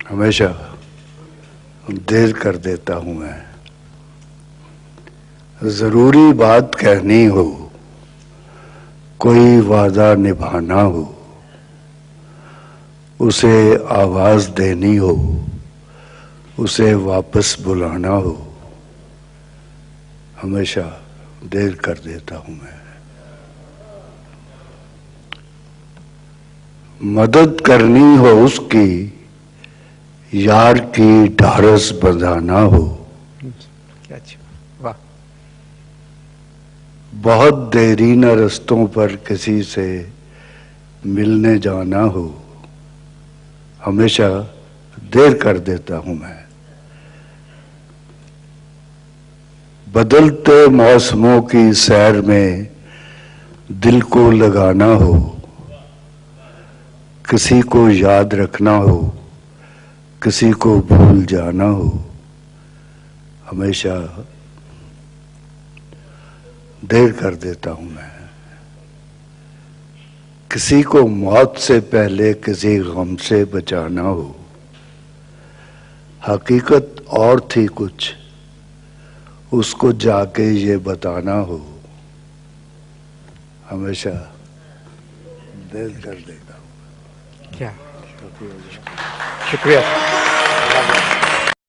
हमेशा देर कर देता हूं मैं। जरूरी बात कहनी हो, कोई वादा निभाना हो, उसे आवाज देनी हो, उसे वापस बुलाना हो, हमेशा देर कर देता हूं मैं। मदद करनी हो उसकी, यार की ढारस बंधाना हो। क्या अच्छा, वाह। बहुत देरी न रस्तों पर किसी से मिलने जाना हो, हमेशा देर कर देता हूं मैं। बदलते मौसमों की सैर में दिल को लगाना हो, किसी को याद रखना हो, किसी को भूल जाना हो, हमेशा देर कर देता हूं मैं। किसी को मौत से पहले किसी गम से बचाना हो, हकीकत और थी कुछ, उसको जाके ये बताना हो, हमेशा देर कर देता हूं। क्या शुक्रिया।